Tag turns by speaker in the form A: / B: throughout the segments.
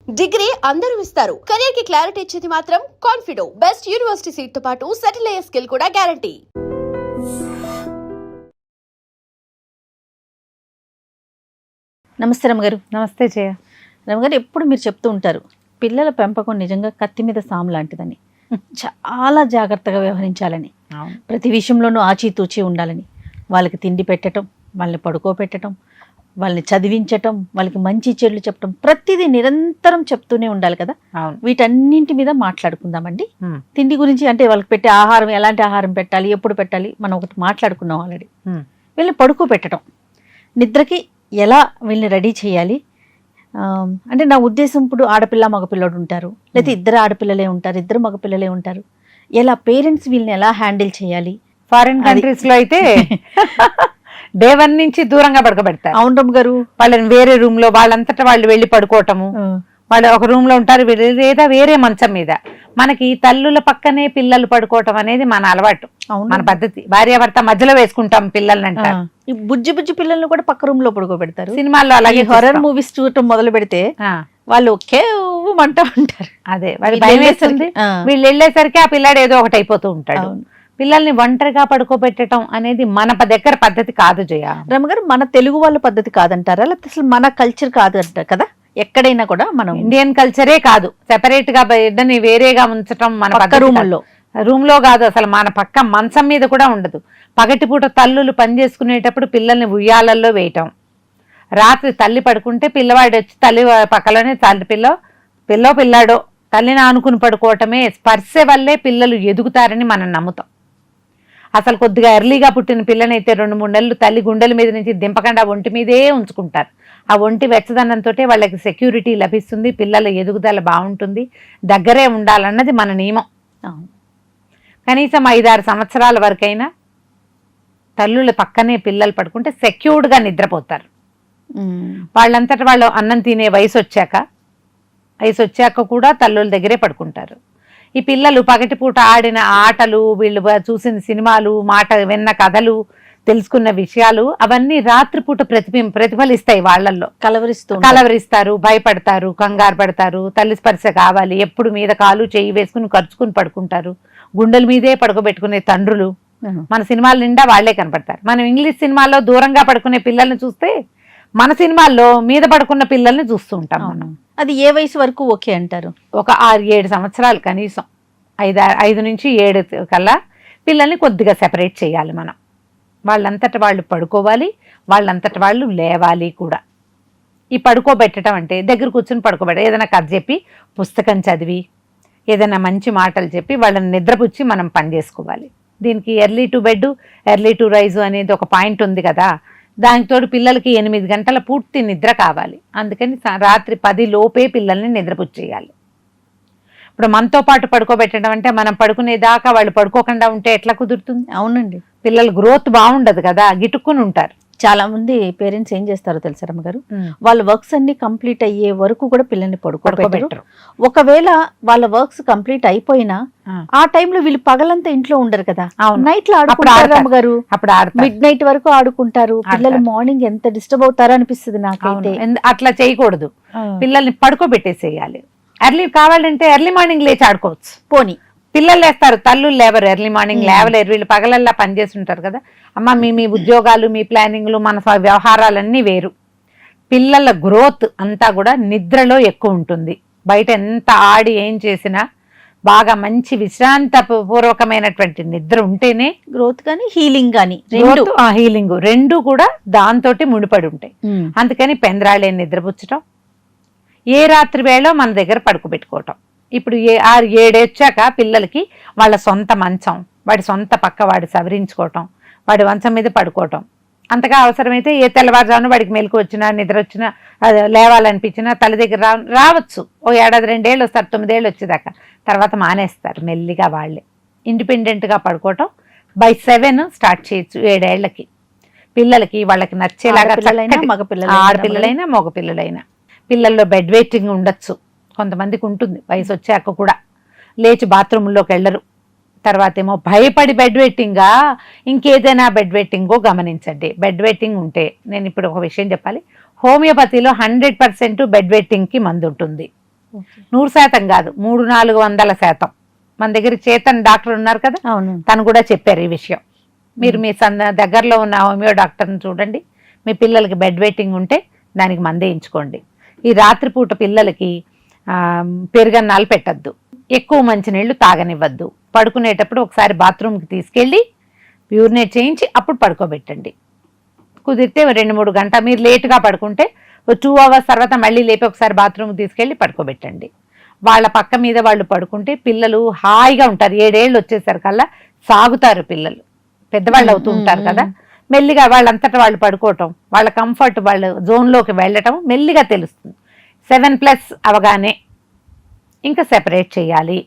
A: Degree అందరూ ఇస్తారు. Career కి క్లారిటీ ఇచ్చేది మాత్రం కాన్ఫిడో. బెస్ట్ యూనివర్సిటీ సీట్ తో పాటు సెటిల్ అయ్యే స్కిల్ కూడా గ్యారంటీ.
B: నమస్తే రమగారు.
C: నమస్తే జయ.
B: రమగారు, ఎప్పుడు మీరు చెప్తూ ఉంటారు పిల్లల పెంపకం నిజంగా కత్తి మీద సాము లాంటిదని, చాలా జాగ్రత్తగా వ్యవహరించాలని, ప్రతి విషయంలోనూ ఆచితూచి ఉండాలని, వాళ్ళకి తిండి పెట్టడం, వాళ్ళని పడుకోబెట్టడం, వాళ్ళని చదివించటం, వాళ్ళకి మంచి చెడులు చెప్పడం, ప్రతిదీ నిరంతరం చెప్తూనే ఉండాలి కదా. వీటన్నింటి మీద మాట్లాడుకుందామండి. తిండి గురించి అంటే వాళ్ళకి పెట్టే ఆహారం, ఎలాంటి ఆహారం పెట్టాలి, ఎప్పుడు పెట్టాలి, మనం ఒకటి మాట్లాడుకున్నాం ఆల్రెడీ. వీళ్ళని పడుకోబెట్టడం, నిద్రకి ఎలా వీళ్ళని రెడీ చేయాలి. అంటే నా ఉద్దేశం, ఇప్పుడు ఆడపిల్ల మగపిల్లడు ఉంటారు, లేదా ఇద్దరు ఆడపిల్లలే ఉంటారు, ఇద్దరు మగపిల్లలే ఉంటారు, ఎలా పేరెంట్స్ వీళ్ళని ఎలా హ్యాండిల్ చేయాలి.
C: ఫారిన్ కంట్రీస్ లో అయితే డే 1 నుంచి దూరంగా పడుకోబెడతారు.
B: అవును రమ్మ గారు.
C: వాళ్ళని వేరే రూమ్ లో వాళ్ళంతటా వాళ్ళు వెళ్ళి పడుకోవటము, వాళ్ళు ఒక రూమ్ లో ఉంటారు, లేదా వేరే మంచం మీద. మనకి తల్లుల పక్కనే పిల్లలు పడుకోవటం అనేది మన అలవాటు, మన పద్ధతి. భార్యాభర్త మధ్యలో వేసుకుంటాం పిల్లల్ని అంటారు.
B: ఈ బుజ్జి బుజ్జి పిల్లల్ని కూడా పక్క రూమ్ లో పడుకోబెడతారు.
C: సినిమాల్లో అలాగే
B: హారర్ మూవీస్ చూడటం మొదలు పెడితే వాళ్ళు ఒకే అంటూ ఉంటారు.
C: అదే వాళ్ళు భయం వేస్తుంది. వీళ్ళు వెళ్ళేసరికి ఆ పిల్లాడు ఏదో ఒకటి అయిపోతూ ఉంటాడు. పిల్లల్ని ఒంటరిగా పడుకోబెట్టడం అనేది మన దగ్గర పద్ధతి కాదు జయ.
B: రమగారు, మన తెలుగు వాళ్ళ పద్ధతి కాదంటారా, లేకపోతే అసలు మన కల్చర్ కాదు అంటారు కదా. ఎక్కడైనా కూడా మనం
C: ఇండియన్ కల్చరే కాదు, సెపరేట్ గా బిడ్డని వేరేగా ఉంచటం మన పక్క రూమ్ లో కాదు, అసలు మన పక్క మంచం మీద కూడా ఉండదు. పగటిపూట తల్లులు పని చేసుకునేటప్పుడు పిల్లల్ని ఉయ్యాలల్లో వేయటం, రాత్రి తల్లి పడుకుంటే పిల్లవాడు వచ్చి తల్లి పక్కలోనే పిల్లాడో తల్లిని ఆనుకుని పడుకోవటమే. స్పర్శ వల్లే పిల్లలు ఎదుగుతారని మనం నమ్ముతాం. అసలు కొద్దిగా ఎర్లీగా పుట్టిన పిల్లనైతే 2-3 నెలలు తల్లి గుండెల మీద నుంచి దింపకుండా ఒంటి మీదే ఉంచుకుంటారు. ఆ ఒంటి వెచ్చదనంతో వాళ్ళకి సెక్యూరిటీ లభిస్తుంది, పిల్లల ఎదుగుదల బాగుంటుంది, దగ్గరే ఉండాలన్నది మన నియమం. కనీసం 5-6 సంవత్సరాల వరకైనా తల్లుల పక్కనే పిల్లలు పడుకుంటే సెక్యూర్డ్గా నిద్రపోతారు. వాళ్ళంతటా వాళ్ళు అన్నం తినే వయసు వచ్చాక కూడా తల్లుల దగ్గరే పడుకుంటారు. ఈ పిల్లలు పగటిపూట ఆడిన ఆటలు, వీళ్ళు చూసిన సినిమాలు, విన్న కథలు, తెలుసుకున్న విషయాలు అవన్నీ రాత్రిపూట ప్రతిఫలిస్తాయి. వాళ్ళల్లో కలవరిస్తారు, భయపడతారు, కంగారు పడతారు, తల్లి స్పర్శ కావాలి, ఎప్పుడు మీద కాలు చెయ్యి వేసుకుని ఖర్చుకుని పడుకుంటారు. గుండెల మీదే పడుకోబెట్టుకునే తండ్రులు మన సినిమాల నిండా వాళ్లే కనపడతారు. మనం ఇంగ్లీష్ సినిమాల్లో దూరంగా పడుకునే పిల్లల్ని చూస్తే మన సినిమాల్లో మీద పడుకున్న పిల్లల్ని చూస్తూ ఉంటాం మనం.
B: అది ఏ వయసు వరకు ఓకే అంటారు?
C: ఒక 6-7 సంవత్సరాలు, కనీసం 5 నుంచి 7 కల్లా పిల్లల్ని కొద్దిగా సెపరేట్ చేయాలి మనం. వాళ్ళంతట వాళ్ళు పడుకోవాలి, వాళ్ళంతట వాళ్ళు లేవాలి కూడా. ఈ పడుకోబెట్టడం అంటే దగ్గర కూర్చొని ఏదైనా కథ చెప్పి, పుస్తకం చదివి, ఏదైనా మంచి మాటలు చెప్పి వాళ్ళని నిద్రపుచ్చి మనం పని చేసుకోవాలి. దీనికి early to bed, early to rise అనేది ఒక పాయింట్ ఉంది కదా. దానితోడు పిల్లలకి 8 గంటల పూర్తి నిద్ర కావాలి. అందుకని రాత్రి 10 లోపే పిల్లల్ని నిద్రపుచ్చేయాలి. ఇప్పుడు మనతో పాటు పడుకోబెట్టడం అంటే మనం పడుకునేదాకా వాళ్ళు పడుకోకుండా ఉంటే ఎట్లా కుదురుతుంది?
B: అవునండి,
C: పిల్లల గ్రోత్ బాగుండదు కదా, గిట్టుకుని ఉంటారు.
B: చాలా మంది పేరెంట్స్ ఏం చేస్తారో తెలుసా రమ్మగారు, వాళ్ళ వర్క్స్ అన్ని కంప్లీట్ అయ్యే వరకు కూడా పిల్లల్ని పడుకోబెట్టరు. ఒకవేళ వాళ్ళ వర్క్స్ కంప్లీట్ అయిపోయినా ఆ టైంలో వీళ్ళు పగలంతా ఇంట్లో ఉండరు కదా, నైట్ లో ఆడుకుంటారు రమ్మగారు. మిడ్ నైట్ వరకు ఆడుకుంటారు. పిల్లలు మార్నింగ్ ఎంత డిస్టర్బ్ అవుతారో అనిపిస్తుంది నాకైతే.
C: అట్లా చేయకూడదు, పిల్లల్ని పడుకోబెట్టేసేయాలి. ఎర్లీ కావాలంటే ఎర్లీ మార్నింగ్ లేచి ఆడుకోవచ్చు. పోనీ పిల్లలు లేస్తారు, తల్లులు లేవరు, ఎర్లీ మార్నింగ్ లేవలేరు. వీళ్ళు పగలల్లా పనిచేసి ఉంటారు కదా. అమ్మ మీ ఉద్యోగాలు, మీ ప్లానింగ్లు, మన వ్యవహారాలన్నీ వేరు. పిల్లల గ్రోత్ అంతా కూడా నిద్రలో ఎక్కువ ఉంటుంది. బయట ఎంత ఆడి ఏం చేసినా బాగా మంచి విశ్రాంత పూర్వకమైనటువంటి నిద్ర ఉంటేనే
B: గ్రోత్ కానీ హీలింగ్ కానీ
C: రెండు కూడా దాంతో ముడిపడి ఉంటాయి. అందుకని పెందరాళ్ళే నిద్రపుచ్చటం, ఏ రాత్రి వేళ మన దగ్గర పడుకోబెట్టుకోవటం. ఇప్పుడు 6-7 వచ్చాక పిల్లలకి వాళ్ళ సొంత మంచం, వాడి సొంత పక్క వాడు సవరించుకోవటం, వాడి మంచం మీద పడుకోవటం. అంతగా అవసరమైతే ఏ తెల్లవారుజామున వాడికి మెలకు వచ్చినా, నిద్ర వచ్చినా, లేవాలనిపించినా తల్లి దగ్గర రావచ్చు. ఓ 1-2 ఏళ్ళు వస్తారు, 9 ఏళ్ళు వచ్చేదాకా. తర్వాత మానేస్తారు మెల్లిగా. వాళ్ళే ఇండిపెండెంట్గా పడుకోవటం. బై 7 స్టార్ట్ చేయొచ్చు 7 ఏళ్లకి పిల్లలకి. వాళ్ళకి నచ్చేలాగా ఆడపిల్లలైనా మగపిల్లలైనా. పిల్లల్లో బెడ్ వెయిటింగ్ ఉండొచ్చు, కొంతమందికి ఉంటుంది వయసు వచ్చాక కూడా. లేచి బాత్రూంలోకి వెళ్ళరు. తర్వాత ఏమో భయపడి బెడ్ వెట్టింగా ఇంకేదైనా బెడ్ వెట్టింగో గమనించండి. బెడ్ వెట్టింగ్ ఉంటే నేను ఇప్పుడు ఒక విషయం చెప్పాలి. హోమియోపతిలో 100% బెడ్ వెట్టింగ్కి మందు ఉంటుంది. 100% కాదు, 300-400%. మన దగ్గర చేతన్ డాక్టర్ ఉన్నారు కదా,
B: అవును.
C: తను కూడా చెప్పారు ఈ విషయం. మీరు మీ దగ్గరలో ఉన్న హోమియో డాక్టర్ని చూడండి, మీ పిల్లలకి బెడ్ వెయిటింగ్ ఉంటే దానికి మందేయించుకోండి. ఈ రాత్రిపూట పిల్లలకి పెరుగన్నాలు పెట్టద్దు, ఎక్కువ మంచినీళ్ళు తాగనివ్వద్దు, పడుకునేటప్పుడు ఒకసారి బాత్రూమ్కి తీసుకెళ్ళి యూరినేట్ చేయించి అప్పుడు పడుకోబెట్టండి. కుదిరితే 2-3 గంటలు, మీరు లేటుగా పడుకుంటే 2 అవర్స్ తర్వాత మళ్ళీ లేపి ఒకసారి బాత్రూమ్కి తీసుకెళ్ళి పడుకోబెట్టండి. వాళ్ళ పక్క మీద వాళ్ళు పడుకుంటే పిల్లలు హాయిగా ఉంటారు. 7 ఏళ్ళు వచ్చేసరికల్లా సాగుతారు పిల్లలు, పెద్దవాళ్ళు అవుతూ ఉంటారు కదా, మెల్లిగా వాళ్ళంతటా వాళ్ళు పడుకోవటం, వాళ్ళ కంఫర్ట్, వాళ్ళ జోన్లోకి వెళ్ళటం మెల్లిగా తెలుస్తుంది. 7+ అవగానే ఇంకా సెపరేట్ చేయాలి.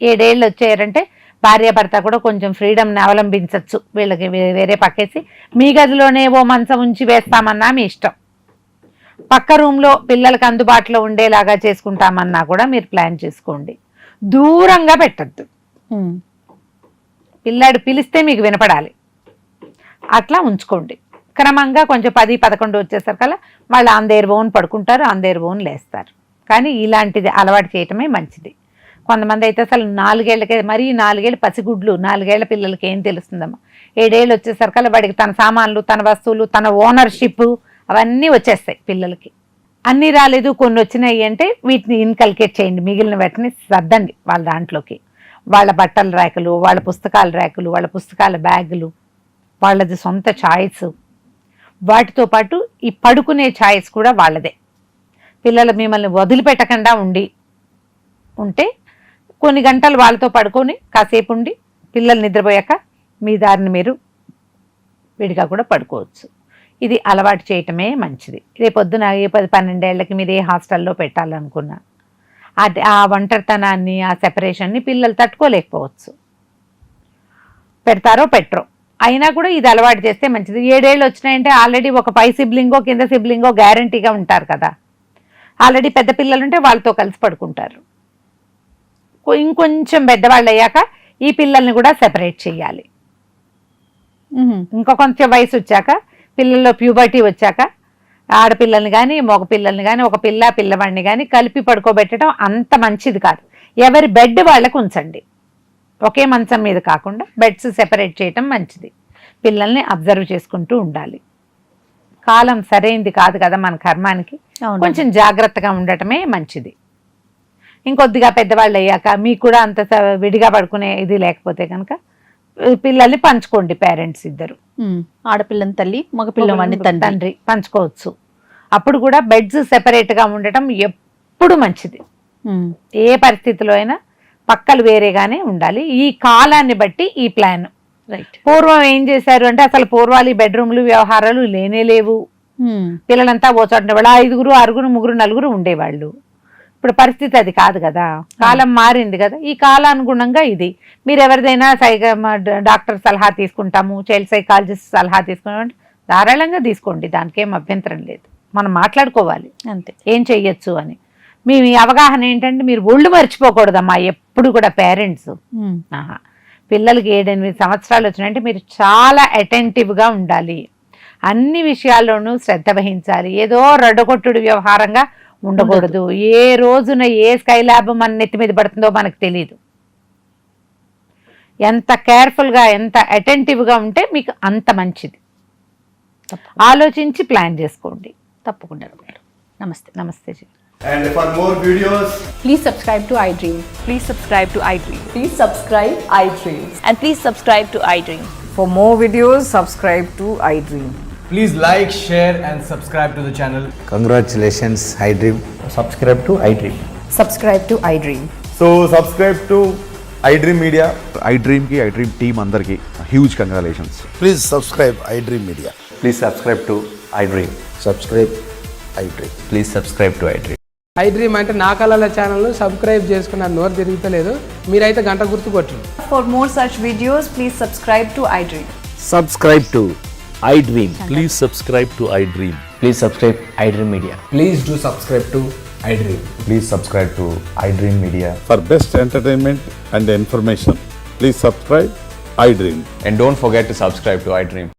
C: 7 ఏళ్ళు వచ్చారంటే భార్యాభర్త కూడా కొంచెం ఫ్రీడమ్ని అవలంబించవచ్చు. వీళ్ళకి వేరే పక్కేసి మీ గదిలోనే ఓ మంచం ఉంచి వేస్తామన్నా మీ ఇష్టం, పక్క రూమ్లో పిల్లలకు అందుబాటులో ఉండేలాగా చేసుకుంటామన్నా కూడా మీరు ప్లాన్ చేసుకోండి. దూరంగా పెట్టద్దు, పిల్లాడు పిలిస్తే మీకు వినపడాలి, అట్లా ఉంచుకోండి. క్రమంగా కొంచెం 10-11 వచ్చేసరికల్లా వాళ్ళు ఆన్ దేర్ ఓన్ పడుకుంటారు, ఆన్ దేర్ ఓన్ లేస్తారు. కానీ ఇలాంటిది అలవాటు చేయటమే మంచిది. కొంతమంది అయితే అసలు 4 ఏళ్ళకే, మరీ 4 ఏళ్ళు పసిగుడ్లు, 4 ఏళ్ల పిల్లలకి ఏం తెలుస్తుందమ్మా. 7 ఏళ్ళు వచ్చేసరికల్లా వాడికి తన సామాన్లు, తన వస్తువులు, తన ఓనర్షిప్ అవన్నీ వచ్చేస్తాయి పిల్లలకి. అన్నీ రాలేదు, కొన్ని వచ్చినాయి అంటే వీటిని ఇన్కల్కేట్ చేయండి, మిగిలిన వాటిని సర్దండి వాళ్ళ దాంట్లోకి. వాళ్ళ బట్టల ర్యాకులు, వాళ్ళ పుస్తకాల ర్యాకులు, వాళ్ళ పుస్తకాల బ్యాగులు, వాళ్ళది సొంత ఛాయిస్, వాటితో పాటు ఈ పడుకునే ఛాయిస్ కూడా వాళ్ళదే. పిల్లలు మిమ్మల్ని వదిలిపెట్టకుండా ఉంటే కొన్ని గంటలు వాళ్ళతో పడుకొని కాసేపు ఉండి పిల్లలు నిద్రపోయాక మీ దారిని మీరు విడిగా కూడా పడుకోవచ్చు. ఇది అలవాటు చేయటమే మంచిది. రేపొద్దున 10-12 ఏళ్ళకి మీరు ఏ హాస్టల్లో పెట్టాలనుకున్నా ఆ ఒంటరితనాన్ని, ఆ సెపరేషన్ని పిల్లలు తట్టుకోలేకపోవచ్చు, పెడతారో పెట్టరో. అయినా కూడా ఇది అలవాటు చేస్తే మంచిది. 7 ఏళ్ళు వచ్చినాయంటే ఆల్రెడీ ఒక పై సిబ్లింగో కింద సిబ్లింగో గ్యారంటీగా ఉంటారు కదా, ఆల్రెడీ పెద్ద పిల్లలు ఉంటే వాళ్ళతో కలిసి పడుకుంటారు. ఇంకొంచెం పెద్దవాళ్ళు అయ్యాక ఈ పిల్లల్ని కూడా సెపరేట్ చేయాలి. ఇంకో కొంచెం వయసు వచ్చాక, పిల్లల్లో ప్యూబర్టీ వచ్చాక ఆడపిల్లల్ని కానీ మగ పిల్లల్ని కానీ, ఒక పిల్లవాడిని కానీ కలిపి పడుకోబెట్టడం అంత మంచిది కాదు. ఎవరి బెడ్ వాళ్ళకు ఉంచండి, ఒకే మంచం మీద కాకుండా బెడ్స్ సెపరేట్ చేయటం మంచిది. పిల్లల్ని అబ్జర్వ్ చేసుకుంటూ ఉండాలి. కాలం సరైంది కాదు కదా మన కర్మానికి, కొంచెం జాగ్రత్తగా ఉండటమే మంచిది. ఇంకొద్దిగా పెద్దవాళ్ళు అయ్యాక మీకు కూడా అంత విడిగా పడుకునే ఇది లేకపోతే కనుక పిల్లల్ని పంచుకోండి, పేరెంట్స్ ఇద్దరు,
B: ఆడపిల్లని తల్లి, మగపిల్లవాడిని తండ్రి
C: పంచుకోవచ్చు. అప్పుడు కూడా బెడ్స్ సెపరేట్గా ఉండటం ఎప్పుడు మంచిది. ఏ పరిస్థితిలో అయినా పక్కలు వేరేగానే ఉండాలి. ఈ కాలాన్ని బట్టి ఈ ప్లాన్. పూర్వం ఏం చేశారు అంటే అసలు పూర్వాలు ఈ బెడ్రూమ్లు వ్యవహారాలు లేవు. పిల్లలంతా పోచోట 5, 6, 3, 4 ఉండేవాళ్ళు. ఇప్పుడు పరిస్థితి అది కాదు కదా, కాలం మారింది కదా. ఈ కాలానుగుణంగా ఇది మీరు ఎవరిదైనా డాక్టర్ సలహా తీసుకుంటాము, చైల్డ్ సైకాలజిస్ట్ సలహా తీసుకుంటాము, ధారాళంగా తీసుకోండి, దానికేం అభ్యంతరం లేదు. మనం మాట్లాడుకోవాలి అంతే ఏం చెయ్యొచ్చు అని. మీ అవగాహన ఏంటంటే మీరు ఒళ్ళు మర్చిపోకూడదమ్మా ఎప్పుడు కూడా. పేరెంట్స్ పిల్లలకి 7-8 సంవత్సరాలు వచ్చినాయంటే మీరు చాలా అటెంటివ్గా ఉండాలి, అన్ని విషయాల్లోనూ శ్రద్ధ వహించాలి. ఏదో రడ్డకొట్టుడు వ్యవహారంగా ఉండకూడదు. ఏ రోజున ఏ స్కైలాబ్ మన నెత్తి మీద పడుతుందో మనకు తెలియదు. ఎంత కేర్ఫుల్గా, ఎంత అటెంటివ్గా ఉంటే మీకు అంత మంచిది. ఆలోచించి ప్లాన్ చేసుకోండి తప్పకుండా. నమస్తే. నమస్తే.
D: And for more videos,
E: Please subscribe to iDream.
F: Please subscribe to iDream.
E: Please subscribe iDream.
F: And please subscribe to iDream.
G: For more videos, subscribe to iDream.
D: please like, share and subscribe to the channel.
H: Congratulations, iDream.
I: Subscribe to iDream.
G: Subscribe to iDream.
D: So subscribe to iDream Media.
J: iDream ki iDream team andarki huge congratulations.
H: Please subscribe iDream Media.
I: Please subscribe to iDream.
H: Subscribe iDream.
I: Please subscribe to iDream.
K: iDream అంటే నా కళల ఛానల్ను subscribe చేసుకున్న నోరు తిరుగుతలేదు, మీరైతే గంట గుర్తు కొట్టండి.
F: For more such videos, please subscribe to iDream.
I: Subscribe to iDream. Please subscribe to iDream. Please subscribe iDream Media.
D: Please do subscribe to iDream.
I: Please subscribe to iDream Media.
J: For best entertainment and information, please subscribe iDream.
I: And don't forget to subscribe to iDream.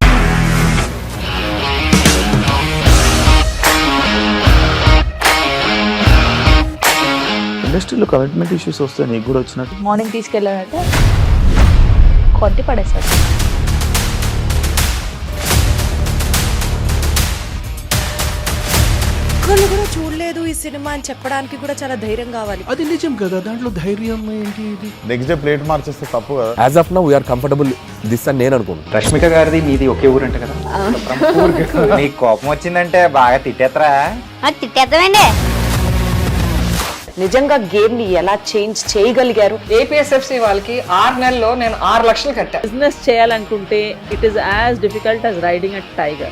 I: ఇండస్ట్రీలో commitment issues వస్తే నీకు కూడా వచ్చినట్టు
F: morning తీసుకెళ్ళాడంటే కొట్టి పడేశాడు.
G: ఒక్కళ్ళు కూడా చూడలేదు ఈ సినిమా అని చెప్పడానికి కూడా చాలా ధైర్యం కావాలి.
I: అది నిజం కదా, దాంట్లో ధైర్యం ఏంటి? ఇది
J: నెక్స్ట్ డే ప్లేట్ మార్చేస్తే తప్పు కదా.
I: As of now we're comfortable this అని నేను అనుకుంటున్నాను.
D: రష్మిక గారిది మీది ఒకే ఊరు అంట కదా. నీకు కోపం వచ్చిందంటే బాగా తిట్టేత్తరా?
A: తిట్టేద్దామండి.
G: నిజంగా గేమ్ ని ఎలా చేంజ్ చేయగలిగారు?
K: ఏపీఎస్ఎఫ్సి వాళ్ళకి 6 నెలల్లో నేను 6 లక్షలు కట్టా.
F: బిజినెస్ చేయాలనుకుంటే it is as difficult as riding a tiger.